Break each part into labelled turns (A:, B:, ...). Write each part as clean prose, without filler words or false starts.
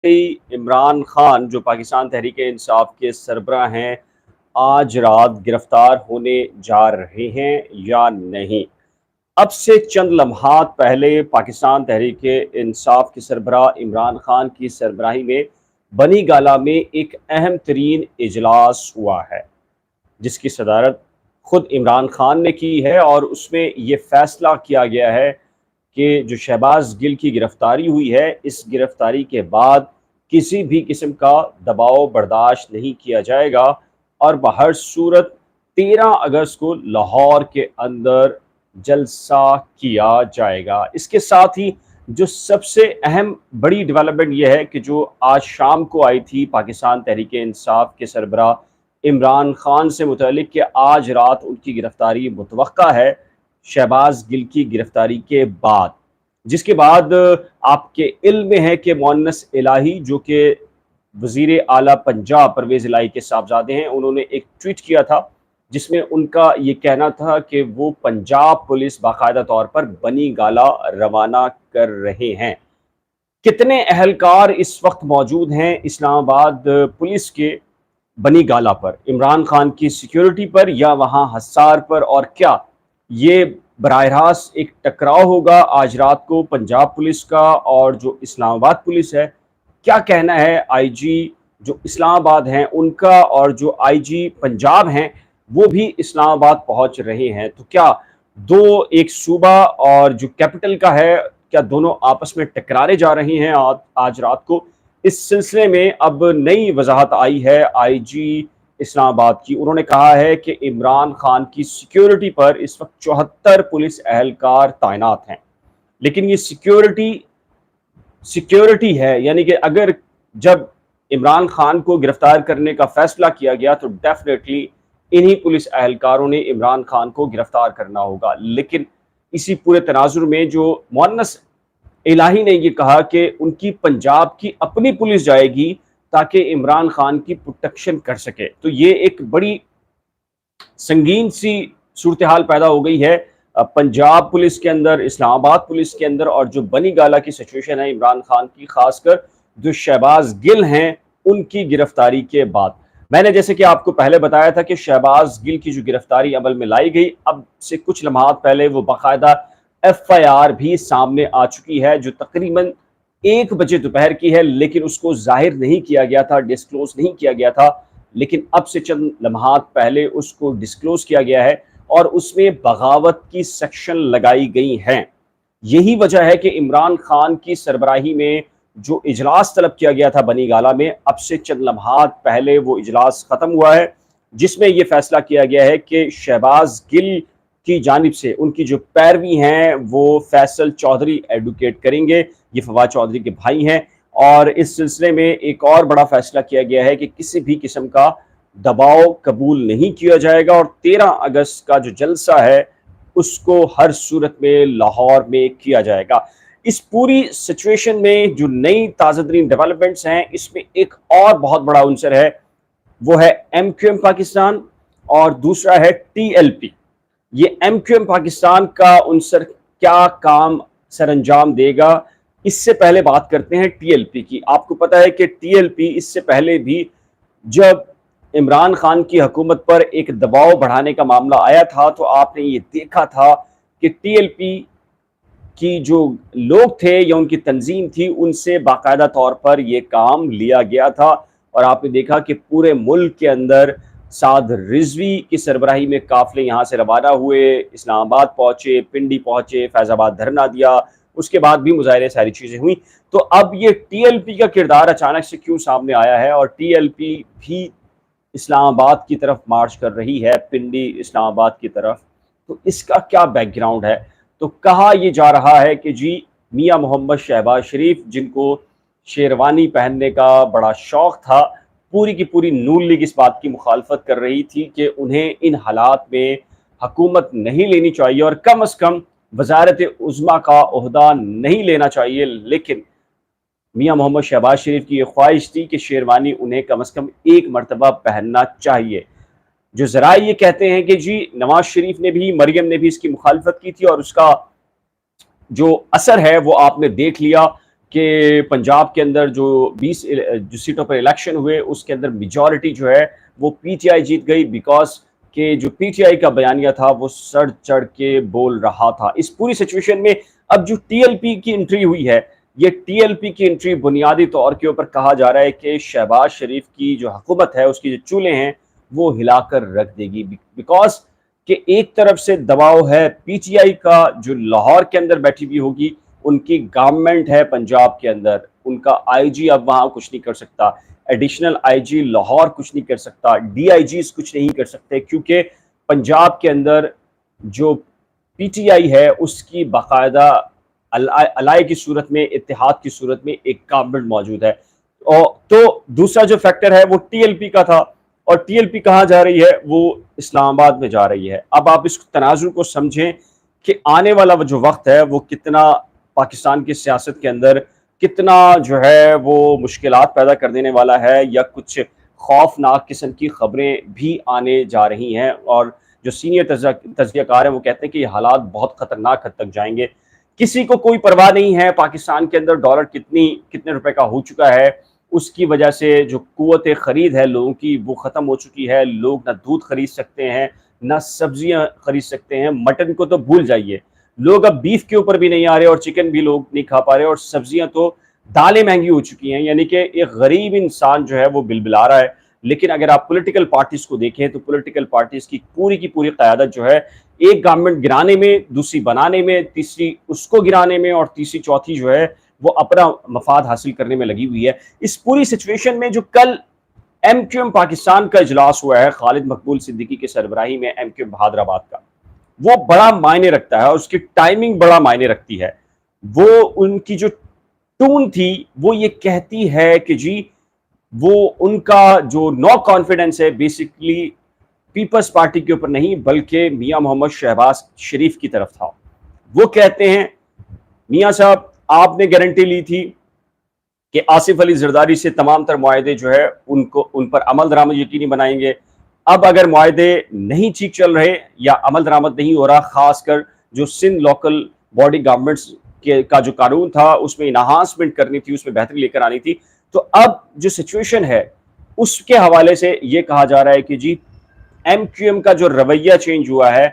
A: عمران خان جو پاکستان تحریک انصاف کے سربراہ ہیں آج رات گرفتار ہونے جا رہے ہیں یا نہیں؟ اب سے چند لمحات پہلے پاکستان تحریک انصاف کے سربراہ عمران خان کی سربراہی میں بنی گالہ میں ایک اہم ترین اجلاس ہوا ہے جس کی صدارت خود عمران خان نے کی ہے، اور اس میں یہ فیصلہ کیا گیا ہے کہ جو شہباز گل کی گرفتاری ہوئی ہے، اس گرفتاری کے بعد کسی بھی قسم کا دباؤ برداشت نہیں کیا جائے گا اور بہر صورت 13 اگست کو لاہور کے اندر جلسہ کیا جائے گا۔ اس کے ساتھ ہی جو سب سے اہم بڑی ڈیولپمنٹ یہ ہے کہ جو آج شام کو آئی تھی پاکستان تحریک انصاف کے سربراہ عمران خان سے متعلق کہ آج رات ان کی گرفتاری متوقع ہے شہباز گل کی گرفتاری کے بعد، جس کے بعد آپ کے علم میں ہے کہ مؤنس الہی جو کہ وزیر اعلیٰ پنجاب پرویز الہی کے صاحبزادے ہیں، انہوں نے ایک ٹویٹ کیا تھا جس میں ان کا یہ کہنا تھا کہ وہ پنجاب پولیس باقاعدہ طور پر بنی گالہ روانہ کر رہے ہیں۔ کتنے اہلکار اس وقت موجود ہیں اسلام آباد پولیس کے بنی گالہ پر، عمران خان کی سیکیورٹی پر یا وہاں حصار پر، اور کیا یہ براہ راست ایک ٹکراؤ ہوگا آج رات کو پنجاب پولیس کا اور جو اسلام آباد پولیس ہے؟ کیا کہنا ہے آئی جی جو اسلام آباد ہیں ان کا، اور جو آئی جی پنجاب ہیں وہ بھی اسلام آباد پہنچ رہے ہیں؟ تو کیا ایک صوبہ اور جو کیپٹل کا ہے، کیا دونوں آپس میں ٹکرانے جا رہی ہیں آج رات کو؟ اس سلسلے میں اب نئی وضاحت آئی ہے آئی جی اسلام آباد کی۔ انہوں نے کہا ہے کہ عمران خان کی سیکیورٹی پر اس وقت 74 پولیس اہلکار تعینات ہیں، لیکن یہ سیکیورٹی ہے، یعنی کہ اگر جب عمران خان کو گرفتار کرنے کا فیصلہ کیا گیا تو ڈیفینیٹلی انہی پولیس اہلکاروں نے عمران خان کو گرفتار کرنا ہوگا۔ لیکن اسی پورے تناظر میں جو مؤنس الہی نے یہ کہا کہ ان کی پنجاب کی اپنی پولیس جائے گی تاکہ عمران خان کی پروٹیکشن کر سکے، تو یہ ایک بڑی سنگین سی صورتحال پیدا ہو گئی ہے پنجاب پولیس کے اندر، اسلام آباد پولیس کے اندر، اور جو بنی گالہ کی سچویشن ہے عمران خان کی، خاص کر جو شہباز گل ہیں ان کی گرفتاری کے بعد۔ میں نے جیسے کہ آپ کو پہلے بتایا تھا کہ شہباز گل کی جو گرفتاری عمل میں لائی گئی، اب سے کچھ لمحات پہلے وہ باقاعدہ ایف آئی آر بھی سامنے آ چکی ہے جو تقریباً 1 بجے دوپہر کی ہے، لیکن اس کو ظاہر نہیں کیا گیا تھا، ڈسکلوز نہیں کیا گیا تھا، لیکن اب سے چند لمحات پہلے اس کو ڈسکلوز کیا گیا ہے اور اس میں بغاوت کی سیکشن لگائی گئی ہیں۔ یہی وجہ ہے کہ عمران خان کی سربراہی میں جو اجلاس طلب کیا گیا تھا بنی گالہ میں، اب سے چند لمحات پہلے وہ اجلاس ختم ہوا ہے، جس میں یہ فیصلہ کیا گیا ہے کہ شہباز گل کی جانب سے ان کی جو پیروی ہیں وہ فیصل چودھری ایڈوکیٹ کریں گے، یہ فواد چودھری کے بھائی ہیں، اور اس سلسلے میں ایک اور بڑا فیصلہ کیا گیا ہے کہ کسی بھی قسم کا دباؤ قبول نہیں کیا جائے گا، اور 13 اگست کا جو جلسہ ہے اس کو ہر صورت میں لاہور میں کیا جائے گا۔ اس پوری سچویشن میں جو نئی تازہ ترین ڈیولپمنٹس ہیں، اس میں ایک اور بہت بڑا عنصر ہے، وہ ہے ایم کیو ایم پاکستان اور دوسرا ہے ٹی ایل پی۔ یہ ایم کیو ایم پاکستان کا عنصر کیا کام سر انجام دے گا؟ اس سے پہلے بات کرتے ہیں ٹی ایل پی کی۔ آپ کو پتا ہے کہ ٹی ایل پی اس سے پہلے بھی جب عمران خان کی حکومت پر ایک دباؤ بڑھانے کا معاملہ آیا تھا تو آپ نے یہ دیکھا تھا کہ ٹی ایل پی کی جو لوگ تھے یا ان کی تنظیم تھی، ان سے باقاعدہ طور پر یہ کام لیا گیا تھا، اور آپ نے دیکھا کہ پورے ملک کے اندر سعد رضوی کی سربراہی میں قافلے یہاں سے روانہ ہوئے، اسلام آباد پہنچے، پنڈی پہنچے، فیض آباد دھرنا دیا، اس کے بعد بھی مظاہرے ساری چیزیں ہوئیں۔ تو اب یہ ٹی ایل پی کا کردار اچانک سے کیوں سامنے آیا ہے، اور ٹی ایل پی بھی اسلام آباد کی طرف مارچ کر رہی ہے، پنڈی اسلام آباد کی طرف، تو اس کا کیا بیک گراؤنڈ ہے؟ تو کہا یہ جا رہا ہے کہ جی میاں محمد شہباز شریف، جن کو شیروانی پہننے کا بڑا شوق تھا، پوری کی پوری نون لیگ اس بات کی مخالفت کر رہی تھی کہ انہیں ان حالات میں حکومت نہیں لینی چاہیے اور کم از کم وزارت عظمیٰ کا عہدہ نہیں لینا چاہیے، لیکن میاں محمد شہباز شریف کی یہ خواہش تھی کہ شیروانی انہیں کم از کم ایک مرتبہ پہننا چاہیے۔ جو ذرائع یہ کہتے ہیں کہ جی نواز شریف نے بھی، مریم نے بھی اس کی مخالفت کی تھی، اور اس کا جو اثر ہے وہ آپ نے دیکھ لیا کہ پنجاب کے اندر جو 20 جو سیٹوں پر الیکشن ہوئے اس کے اندر میجورٹی جو ہے وہ پی ٹی آئی جیت گئی، بیکاز کہ جو پی ٹی آئی کا بیانیہ تھا وہ سڑ چڑھ کے بول رہا تھا۔ اس پوری سچویشن میں اب جو ٹی ایل پی کی انٹری ہوئی ہے، یہ ٹی ایل پی کی انٹری بنیادی طور کے اوپر کہا جا رہا ہے کہ شہباز شریف کی جو حکومت ہے، اس کی جو چولہے ہیں وہ ہلا کر رکھ دے گی، بیکاز کہ ایک طرف سے دباؤ ہے پی ٹی آئی کا جو لاہور کے اندر بیٹھی ہوئی ہوگی، ان کی گورنمنٹ ہے پنجاب کے اندر، ان کا آئی جی اب وہاں کچھ نہیں کر سکتا، ایڈیشنل آئی جی لاہور کچھ نہیں کر سکتا، ڈی آئی جیز کچھ نہیں کر سکتے، کیونکہ پنجاب کے اندر جو پی ٹی آئی ہے اس کی باقاعدہ الائی کی صورت میں، اتحاد کی صورت میں ایک گورنمنٹ موجود ہے۔ تو دوسرا جو فیکٹر ہے وہ ٹی ایل پی کا تھا، اور ٹی ایل پی کہاں جا رہی ہے؟ وہ اسلام آباد میں جا رہی ہے۔ اب آپ اس تناظر کو سمجھیں کہ آنے والا جو وقت ہے وہ کتنا پاکستان کی سیاست کے اندر کتنا جو ہے وہ مشکلات پیدا کر دینے والا ہے، یا کچھ خوفناک قسم کی خبریں بھی آنے جا رہی ہیں، اور جو سینئر تجزیہ کار ہیں وہ کہتے ہیں کہ یہ حالات بہت خطرناک حد تک جائیں گے۔ کسی کو کوئی پرواہ نہیں ہے پاکستان کے اندر ڈالر کتنے روپے کا ہو چکا ہے، اس کی وجہ سے جو قوت خرید ہے لوگوں کی وہ ختم ہو چکی ہے، لوگ نہ دودھ خرید سکتے ہیں نہ سبزیاں خرید سکتے ہیں، مٹن کو تو بھول جائیے، لوگ اب بیف کے اوپر بھی نہیں آ رہے اور چکن بھی لوگ نہیں کھا پا رہے، اور سبزیاں تو دالیں مہنگی ہو چکی ہیں، یعنی کہ ایک غریب انسان جو ہے وہ بلبلا رہا ہے۔ لیکن اگر آپ پولیٹیکل پارٹیز کو دیکھیں تو پولیٹیکل پارٹیز کی پوری قیادت جو ہے ایک گورنمنٹ گرانے میں، دوسری بنانے میں، تیسری اس کو گرانے میں، اور تیسری چوتھی جو ہے وہ اپنا مفاد حاصل کرنے میں لگی ہوئی ہے۔ اس پوری سچویشن میں جو کل ایم کیو ایم پاکستان کا اجلاس ہوا ہے خالد مقبول صدیقی کے سربراہی میں، ایم کیو ایم بہادر آباد کا، وہ بڑا معنی رکھتا ہے، اس کی ٹائمنگ بڑا معنی رکھتی ہے۔ وہ ان کی جو ٹون تھی وہ یہ کہتی ہے کہ جی وہ ان کا جو نو کانفیڈنس ہے بیسیکلی پیپلز پارٹی کے اوپر نہیں بلکہ میاں محمد شہباز شریف کی طرف تھا۔ وہ کہتے ہیں میاں صاحب آپ نے گارنٹی لی تھی کہ آصف علی زرداری سے تمام تر معاہدے جو ہے ان پر عمل درآمد یقینی بنائیں گے۔ اب اگر معاہدے نہیں ٹھیک چل رہے یا عمل درآمد نہیں ہو رہا، خاص کر جو سندھ لوکل باڈی گورنمنٹس کا جو قانون تھا اس میں انہانسمنٹ کرنی تھی، اس میں بہتری لے کر آنی تھی، تو اب جو سچویشن ہے اس کے حوالے سے یہ کہا جا رہا ہے کہ جی ایم کیو ایم کا جو رویہ چینج ہوا ہے،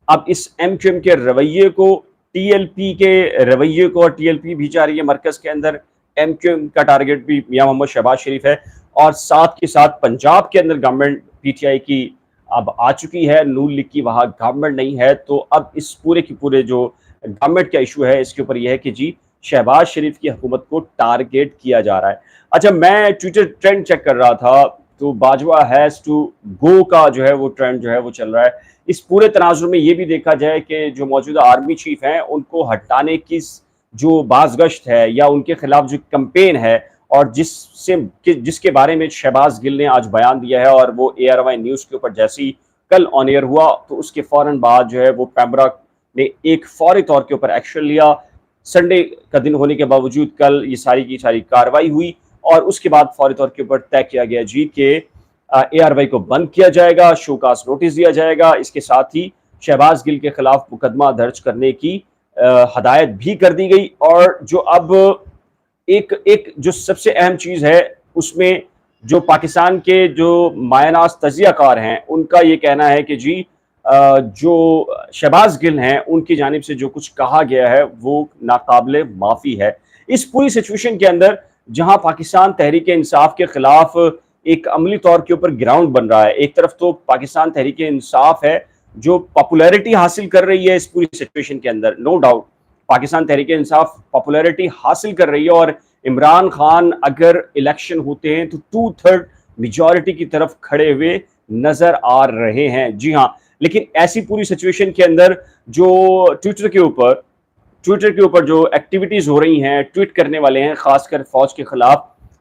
A: اب اس ایم کیو ایم کے رویے کو ٹی ایل پی کے رویے کو، اور ٹی ایل پی بھی جا رہی ہے مرکز کے اندر، ایم کیو ایم کا ٹارگٹ بھی میاں محمد شہباز شریف ہے، اور ساتھ کے ساتھ پنجاب کے اندر گورنمنٹ پی ٹی آئی کی اب آ چکی ہے، نون لیگ کی وہاں گورنمنٹ نہیں ہے، تو اب اس پورے کی پورے جو گورنمنٹ کا ایشو ہے اس کے اوپر یہ ہے کہ جی شہباز شریف کی حکومت کو ٹارگٹ کیا جا رہا ہے۔ اچھا، میں ٹویٹر ٹرینڈ چیک کر رہا تھا تو باجوہ ہیز ٹو گو کا جو ہے وہ ٹرینڈ جو ہے وہ چل رہا ہے۔ اس پورے تناظر میں یہ بھی دیکھا جائے کہ جو موجودہ آرمی چیف ہیں ان کو ہٹانے کی جو بازگشت ہے یا ان کے خلاف جو کمپین ہے، اور جس کے بارے میں شہباز گل نے آج بیان دیا ہے، اور وہ اے آر وائی نیوز کے اوپر جیسی کل آن ایئر ہوا تو اس کے فوراً بعد جو ہے وہ پیمرا نے ایک فوری طور کے اوپر ایکشن لیا۔ سنڈے کا دن ہونے کے باوجود کل یہ ساری کی ساری کاروائی ہوئی، اور اس کے بعد فوری طور کے اوپر طے کیا گیا جی کہ اے آر وائی کو بند کیا جائے گا، شوکاز نوٹس دیا جائے گا، اس کے ساتھ ہی شہباز گل کے خلاف مقدمہ درج کرنے کی ہدایت بھی کر دی گئی۔ اور جو اب ایک جو سب سے اہم چیز ہے اس میں جو پاکستان کے جو مایہ ناز تجزیہ کار ہیں ان کا یہ کہنا ہے کہ جی جو شہباز گل ہیں ان کی جانب سے جو کچھ کہا گیا ہے وہ ناقابل معافی ہے۔ اس پوری سچویشن کے اندر جہاں پاکستان تحریک انصاف کے خلاف ایک عملی طور کے اوپر گراؤنڈ بن رہا ہے، ایک طرف تو پاکستان تحریک انصاف ہے جو پاپولیرٹی حاصل کر رہی ہے اس پوری سچویشن کے اندر، no doubt Pakistan Tehreek Insaf popularity حاصل کر رہی ہے، اور عمران خان اگر الیکشن ہوتے ہیں تو 2/3 میجورٹی کی طرف کھڑے ہوئے نظر آ رہے ہیں۔ جی ہاں، لیکن ایسی پوری سچویشن کے اندر جو ٹویٹر کے اوپر جو ایکٹیویٹیز ہو رہی ہیں، ٹویٹ کرنے والے ہیں خاص کر فوج کے خلاف،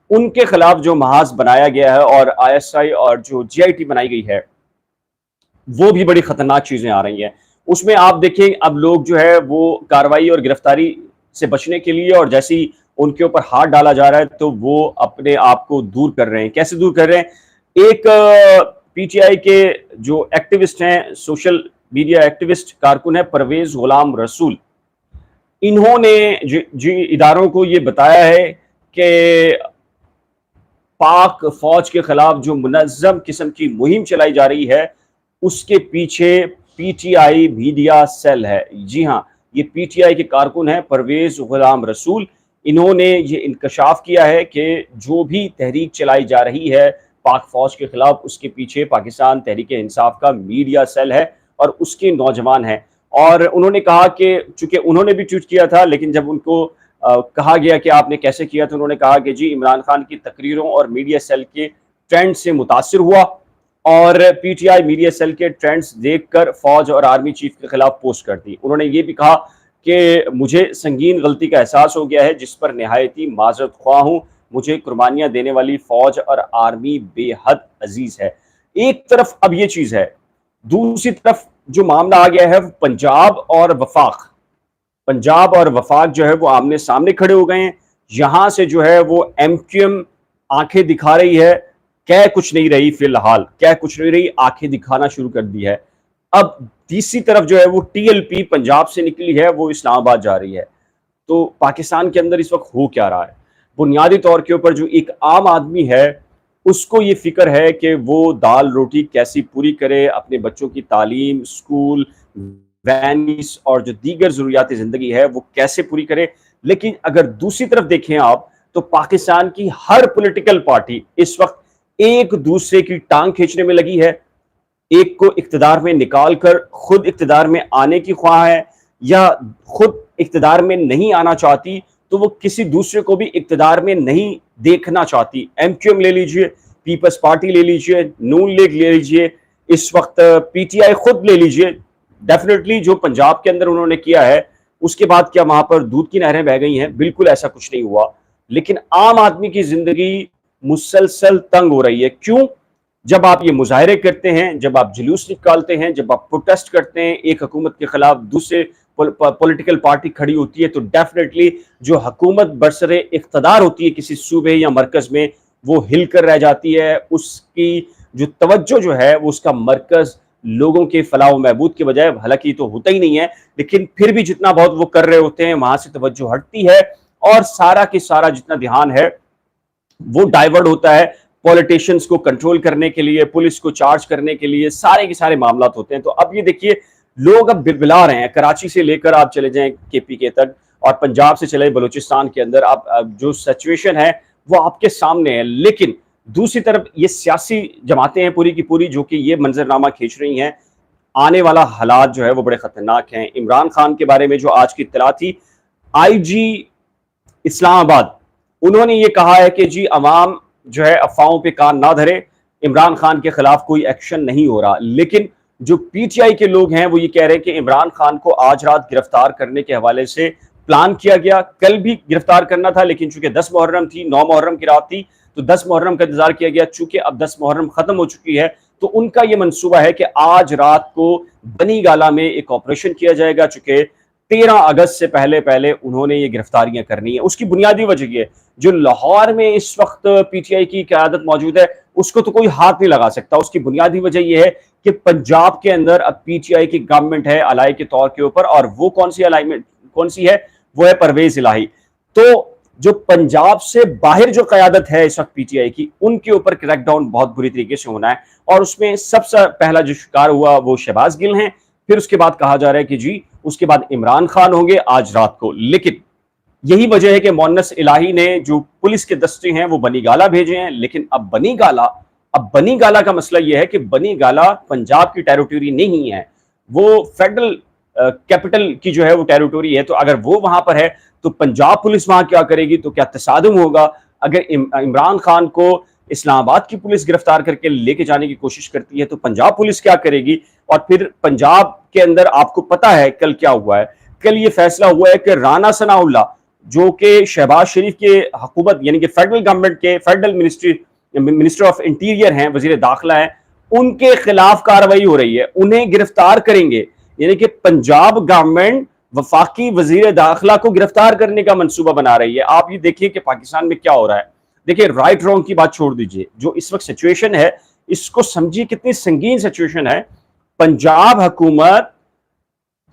A: ان کے خلاف جو محاذ بنایا گیا ہے اور آئی ایس آئی اور جو جی آئی ٹی بنائی گئی ہے وہ بھی بڑی خطرناک چیزیں آ رہی ہیں۔ اس میں آپ دیکھیں اب لوگ جو ہے وہ کاروائی اور گرفتاری سے بچنے کے لیے، اور جیسی ان کے اوپر ہاتھ ڈالا جا رہا ہے تو وہ اپنے آپ کو دور کر رہے ہیں۔ کیسے دور کر رہے ہیں؟ ایک پی ٹی آئی کے جو ایکٹیوسٹ ہیں، سوشل میڈیا ایکٹیوسٹ کارکن ہے پرویز غلام رسول، انہوں نے جی اداروں کو یہ بتایا ہے کہ پاک فوج کے خلاف جو منظم قسم کی مہم چلائی جا رہی ہے اس کے پیچھے پی ٹی آئی میڈیا سیل ہے. جی ہاں، یہ پی ٹی آئی کے کارکن ہیں پرویز غلام رسول. انہوں نے یہ انکشاف کیا ہے کہ جو بھی تحریک چلائی جا رہی ہے پاک فوج کے خلاف اس کے پیچھے پاکستان تحریک انصاف کا میڈیا سیل ہے اور اس کے نوجوان ہیں. اور انہوں نے کہا کہ چونکہ انہوں نے بھی ٹویٹ کیا تھا، لیکن جب ان کو کہا گیا کہ آپ نے کیسے کیا تو انہوں نے کہا کہ جی عمران خان کی تقریروں اور میڈیا سیل کے ٹرینڈ سے متاثر ہوا اور پی ٹی آئی میڈیا سیل کے ٹرینڈز دیکھ کر فوج اور آرمی چیف کے خلاف پوسٹ کر دی. انہوں نے یہ بھی کہا کہ مجھے سنگین غلطی کا احساس ہو گیا ہے جس پر نہایتی معذرت خواہ ہوں. مجھے قربانیاں دینے والی فوج اور آرمی بے حد عزیز ہے. ایک طرف اب یہ چیز ہے، دوسری طرف جو معاملہ آ گیا ہے پنجاب اور وفاق جو ہے وہ آمنے سامنے کھڑے ہو گئے ہیں. یہاں سے جو ہے وہ ایم کیو ایم آنکھیں دکھا رہی ہے، کہہ کچھ نہیں رہی، فی الحال کہہ کچھ نہیں رہی، آنکھیں دکھانا شروع کر دی ہے. اب تیسری طرف جو ہے وہ ٹی ایل پی پنجاب سے نکلی ہے، وہ اسلام آباد جا رہی ہے. تو پاکستان کے اندر اس وقت ہو کیا رہا ہے؟ بنیادی طور کے اوپر جو ایک عام آدمی ہے اس کو یہ فکر ہے کہ وہ دال روٹی کیسی پوری کرے، اپنے بچوں کی تعلیم، اسکول، وینس اور جو دیگر ضروریات زندگی ہے وہ کیسے پوری کرے. لیکن اگر دوسری طرف دیکھیں آپ تو پاکستان کی ہر پولیٹیکل پارٹی اس وقت ایک دوسرے کی ٹانگ کھینچنے میں لگی ہے. ایک کو اقتدار میں نکال کر خود اقتدار میں آنے کی خواہ ہے، یا خود اقتدار میں نہیں آنا چاہتی تو وہ کسی دوسرے کو بھی اقتدار میں نہیں دیکھنا چاہتی. ایم کیو ایم لے لیجئے، پیپلز پارٹی لے لیجئے، نون لیگ لے لیجئے، اس وقت پی ٹی آئی خود لے لیجئے. ڈیفینیٹلی جو پنجاب کے اندر انہوں نے کیا ہے اس کے بعد کیا وہاں پر دودھ کی نہریں بہہ گئی ہیں؟ بالکل ایسا کچھ نہیں ہوا. لیکن عام آدمی کی زندگی مسلسل تنگ ہو رہی ہے. کیوں؟ جب آپ یہ مظاہرے کرتے ہیں، جب آپ جلوس نکالتے ہیں، جب آپ پروٹیسٹ کرتے ہیں ایک حکومت کے خلاف، دوسرے پولیٹیکل پارٹی کھڑی ہوتی ہے، تو ڈیفینیٹلی جو حکومت برسر اقتدار ہوتی ہے کسی صوبے یا مرکز میں وہ ہل کر رہ جاتی ہے. اس کی جو توجہ جو ہے وہ اس کا مرکز لوگوں کے فلاح و بہبود کے بجائے، حالانکہ تو ہوتا ہی نہیں ہے لیکن پھر بھی جتنا بہت وہ کر رہے ہوتے ہیں وہاں سے توجہ ہٹتی ہے اور سارا کے سارا جتنا دھیان ہے وہ ڈائیورٹ ہوتا ہے پولیٹیشنز کو کنٹرول کرنے کے لیے، پولیس کو چارج کرنے کے لیے، سارے کے سارے معاملات ہوتے ہیں. تو اب یہ دیکھیے لوگ اب بلبلا رہے ہیں. کراچی سے لے کر آپ چلے جائیں کے پی کے تک، اور پنجاب سے چلے بلوچستان کے اندر، اب جو سچویشن ہے وہ آپ کے سامنے ہے. لیکن دوسری طرف یہ سیاسی جماعتیں ہیں پوری کی پوری جو کہ یہ منظرنامہ کھینچ رہی ہیں. آنے والا حالات جو ہے وہ بڑے خطرناک ہیں. عمران خان کے بارے میں جو آج کی اطلاع تھی، آئی جی اسلام آباد انہوں نے یہ کہا ہے کہ جی عوام جو ہے افواہوں پہ کان نہ دھرے، عمران خان کے خلاف کوئی ایکشن نہیں ہو رہا. لیکن جو پی ٹی آئی کے لوگ ہیں وہ یہ کہہ رہے ہیں کہ عمران خان کو آج رات گرفتار کرنے کے حوالے سے پلان کیا گیا. کل بھی گرفتار کرنا تھا لیکن چونکہ 10 محرم تھی، 9 محرم کی رات تھی، تو 10 محرم کا انتظار کیا گیا. چونکہ اب 10 محرم ختم ہو چکی ہے تو ان کا یہ منصوبہ ہے کہ آج رات کو بنی گالہ میں ایک آپریشن کیا جائے گا. چونکہ 13 اگست سے پہلے انہوں نے یہ گرفتاریاں کرنی ہیں. اس کی بنیادی وجہ یہ ہے جو لاہور میں اس وقت پی ٹی آئی کی قیادت موجود ہے اس کو تو کوئی ہاتھ نہیں لگا سکتا. اس کی بنیادی وجہ یہ ہے کہ پنجاب کے اندر اب پی ٹی آئی کی گورنمنٹ ہے الائی کے طور کے اوپر، اور وہ کون سی ہے؟ وہ ہے پرویز الہی. تو جو پنجاب سے باہر جو قیادت ہے اس وقت پی ٹی آئی کی، ان کے اوپر کریک ڈاؤن بہت بری طریقے سے ہونا ہے. اور اس میں سب سے پہلا جو شکار ہوا وہ شہباز گل ہیں. پھر اس کے بعد کہا جا رہا ہے کہ جی اس کے بعد عمران خان ہوں گے آج رات کو. لیکن یہی وجہ ہے کہ مونس الہی نے جو پولیس کے دستے ہیں وہ بنی گالہ بھیجے ہیں. لیکن اب بنی گالہ کا مسئلہ یہ ہے کہ بنی گالہ پنجاب کی ٹیریٹوری نہیں ہے، وہ فیڈرل کیپٹل کی جو ہے وہ ٹیریٹوری ہے. تو اگر وہ وہاں پر ہے تو پنجاب پولیس وہاں کیا کرے گی؟ تو کیا تصادم ہوگا اگر عمران خان کو اسلام آباد کی پولیس گرفتار کر کے لے کے جانے کی کوشش کرتی ہے تو پنجاب پولیس کیا کرے گی؟ اور پھر پنجاب کے اندر آپ کو پتا ہے کل کیا ہوا ہے؟ کل یہ فیصلہ ہوا ہے کہ رانا ثناء اللہ جو کہ شہباز شریف کے حکومت یعنی کہ فیڈرل گورنمنٹ کے فیڈرل منسٹر آف انٹیریئر ہیں، وزیر داخلہ ہیں، ان کے خلاف کارروائی ہو رہی ہے. انہیں گرفتار کریں گے. یعنی کہ پنجاب گورنمنٹ وفاقی وزیر داخلہ کو گرفتار کرنے کا منصوبہ بنا رہی ہے. آپ یہ دیکھیے کہ پاکستان میں کیا ہو رہا ہے. دیکھیے رائٹ رانگ کی بات چھوڑ دیجئے، جو اس وقت سچویشن ہے اس کو سمجھیے کتنی سنگین سچویشن ہے. پنجاب حکومت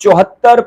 A: 74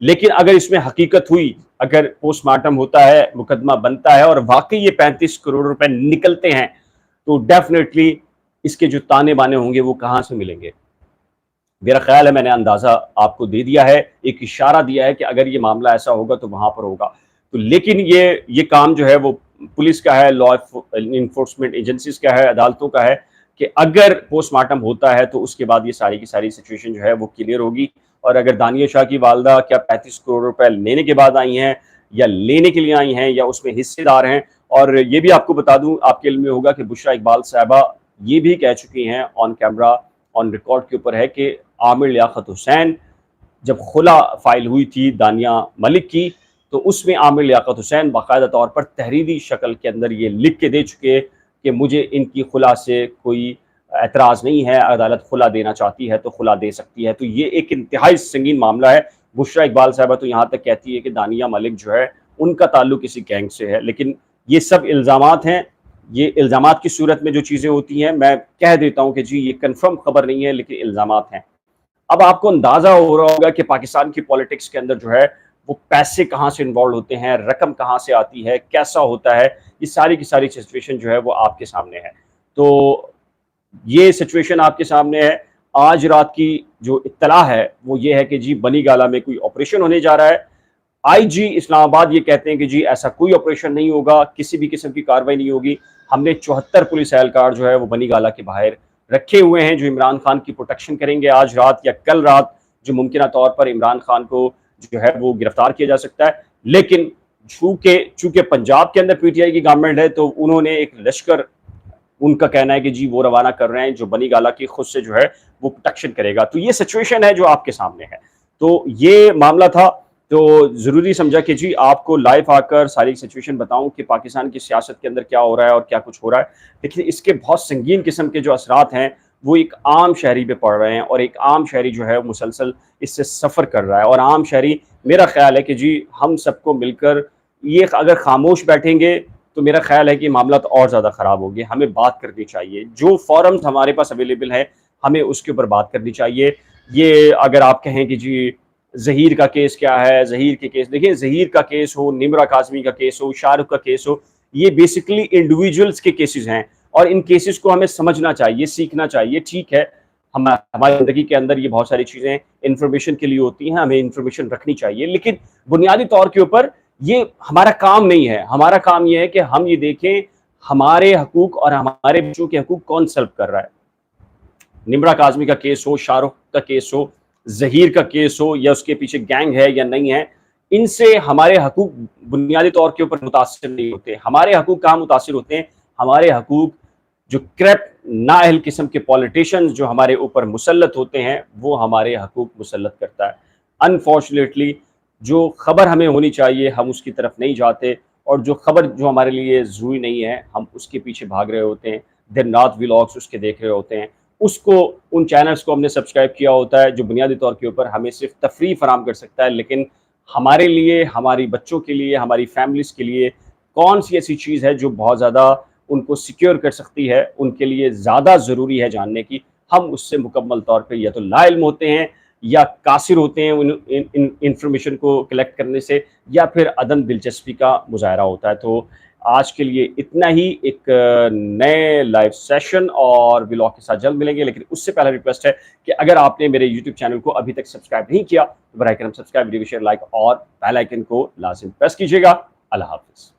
A: لیکن اگر اس میں حقیقت ہوئی، اگر پوسٹ مارٹم ہوتا ہے، مقدمہ بنتا ہے اور واقعی یہ 35 کروڑ روپے نکلتے ہیں تو ڈیفینیٹلی اس کے جو تانے بانے ہوں گے وہ کہاں سے ملیں گے؟ میرا خیال ہے میں نے اندازہ آپ کو دے دیا ہے، ایک اشارہ دیا ہے کہ اگر یہ معاملہ ایسا ہوگا تو وہاں پر ہوگا تو، لیکن یہ کام جو ہے وہ پولیس کا ہے، لا انفورسمنٹ ایجنسیز کا ہے، عدالتوں کا ہے کہ اگر پوسٹ مارٹم ہوتا ہے تو اس کے بعد یہ ساری کی ساری سچویشن جو ہے وہ کلیئر ہوگی۔ اور اگر دانیہ شاہ کی والدہ کیا 35 کروڑ روپے لینے کے بعد آئی ہیں یا لینے کے لیے آئی ہیں یا اس میں حصے دار ہیں، اور یہ بھی آپ کو بتا دوں، آپ کے علم میں ہوگا کہ بشریٰ اقبال صاحبہ یہ بھی کہہ چکی ہیں آن کیمرہ، آن ریکارڈ کے اوپر ہے کہ عامر لیاقت حسین جب خلا فائل ہوئی تھی دانیہ ملک کی تو اس میں عامر لیاقت حسین باقاعدہ طور پر تحریری شکل کے اندر یہ لکھ کے دے چکے کہ مجھے ان کی خلا سے کوئی اعتراض نہیں ہے، عدالت خلا دینا چاہتی ہے تو خلا دے سکتی ہے۔ تو یہ ایک انتہائی سنگین معاملہ ہے۔ بشریٰ اقبال صاحبہ تو یہاں تک کہتی ہے کہ دانیہ ملک جو ہے ان کا تعلق کسی گینگ سے ہے، لیکن یہ سب الزامات ہیں۔ یہ الزامات کی صورت میں جو چیزیں ہوتی ہیں، میں کہہ دیتا ہوں کہ جی یہ کنفرم خبر نہیں ہے لیکن الزامات ہیں۔ اب آپ کو اندازہ ہو رہا ہوگا کہ پاکستان کی پولیٹکس کے اندر جو ہے وہ پیسے کہاں سے انوالو ہوتے ہیں، رقم کہاں سے آتی ہے، کیسا ہوتا ہے، یہ ساری کی ساری سچویشن جو ہے وہ آپ کے سامنے ہے۔ تو یہ سچویشن آپ کے سامنے ہے۔ آج رات کی جو اطلاع ہے وہ یہ ہے کہ جی بنی گالہ میں کوئی آپریشن ہونے جا رہا ہے۔ آئی جی اسلام آباد یہ کہتے ہیں کہ جی ایسا کوئی آپریشن نہیں ہوگا، کسی بھی قسم کی کاروائی نہیں ہوگی۔ ہم نے 74 پولیس اہلکار جو ہے وہ بنی گالہ کے باہر رکھے ہوئے ہیں جو عمران خان کی پروٹیکشن کریں گے آج رات یا کل رات، جو ممکنہ طور پر عمران خان کو جو ہے وہ گرفتار کیا جا سکتا ہے۔ لیکن چونکہ پنجاب کے اندر پی ٹی آئی کی گورنمنٹ ہے تو انہوں نے ایک لشکر، ان کا کہنا ہے کہ جی وہ روانہ کر رہے ہیں جو بنی گالہ کی خود سے جو ہے وہ پروٹیکشن کرے گا۔ تو یہ سچویشن ہے جو آپ کے سامنے ہے۔ تو یہ معاملہ تھا، تو ضروری سمجھا کہ جی آپ کو لائیو آ کر ساری سچویشن بتاؤں کہ پاکستان کی سیاست کے اندر کیا ہو رہا ہے اور کیا کچھ ہو رہا ہے۔ لیکن اس کے بہت سنگین قسم کے جو اثرات ہیں وہ ایک عام شہری پہ پڑ رہے ہیں، اور ایک عام شہری جو ہے مسلسل اس سے سفر کر رہا ہے۔ اور عام شہری، میرا خیال ہے کہ جی ہم سب کو مل کر یہ اگر خاموش بیٹھیں گے تو میرا خیال ہے کہ معاملات اور زیادہ خراب ہوں گے۔ ہمیں بات کرنی چاہیے، جو فورمز ہمارے پاس اویلیبل ہیں ہمیں اس کے اوپر بات کرنی چاہیے۔ یہ اگر آپ کہیں کہ جی ظہیر کا کیس کیا ہے، ظہیر کے کیس، دیکھیں ظہیر کا کیس ہو، نمرہ کاظمی کا کیس ہو، شاہ رخ کا کیس ہو، یہ بیسیکلی انڈیویجولز کے کیسز ہیں، اور ان کیسز کو ہمیں سمجھنا چاہیے، سیکھنا چاہیے۔ ٹھیک ہے، ہماری زندگی کے اندر یہ بہت ساری چیزیں انفارمیشن کے لیے ہوتی ہیں، ہمیں انفارمیشن رکھنی چاہیے، لیکن بنیادی طور کے اوپر یہ ہمارا کام نہیں ہے۔ ہمارا کام یہ ہے کہ ہم یہ دیکھیں ہمارے حقوق اور ہمارے بچوں کے حقوق کون سلب کر رہا ہے۔ نمرہ کاظمی کا کیس ہو، شاہ رخ کا کیس ہو، ظہیر کا کیس ہو، یا اس کے پیچھے گینگ ہے یا نہیں ہے، ان سے ہمارے حقوق بنیادی طور کے اوپر متاثر نہیں ہوتے۔ ہمارے حقوق کہاں متاثر ہوتے ہیں؟ ہمارے حقوق جو کریپٹ نااہل قسم کے پولیٹیشنز جو ہمارے اوپر مسلط ہوتے ہیں وہ ہمارے حقوق مسلط کرتا ہے۔ انفارچونیٹلی جو خبر ہمیں ہونی چاہیے ہم اس کی طرف نہیں جاتے، اور جو خبر جو ہمارے لیے ضروری نہیں ہے ہم اس کے پیچھے بھاگ رہے ہوتے ہیں، دن رات ولاگس اس کے دیکھ رہے ہوتے ہیں۔ اس کو، ان چینلز کو ہم نے سبسکرائب کیا ہوتا ہے جو بنیادی طور کے اوپر ہمیں صرف تفریح فراہم کر سکتا ہے، لیکن ہمارے لیے، ہماری بچوں کے لیے، ہماری فیملیز کے لیے کون سی ایسی چیز ہے جو بہت زیادہ ان کو سیکیور کر سکتی ہے، ان کے لیے زیادہ ضروری ہے جاننے کی، ہم اس سے مکمل طور پہ یا تو لا علم ہوتے ہیں یا قاصر ہوتے ہیں ان انفارمیشن کو کلیکٹ کرنے سے، یا پھر عدم دلچسپی کا مظاہرہ ہوتا ہے۔ تو آج کے لیے اتنا ہی، ایک نئے لائیو سیشن اور ولاگ کے ساتھ جلد ملیں گے، لیکن اس سے پہلا ریکویسٹ ہے کہ اگر آپ نے میرے یوٹیوب چینل کو ابھی تک سبسکرائب نہیں کیا، براہ کرم سبسکرائب، ویڈیو کو شیئر، لائک اور بیل آئیکن کو لازم پریس کیجیے گا۔ اللہ حافظ۔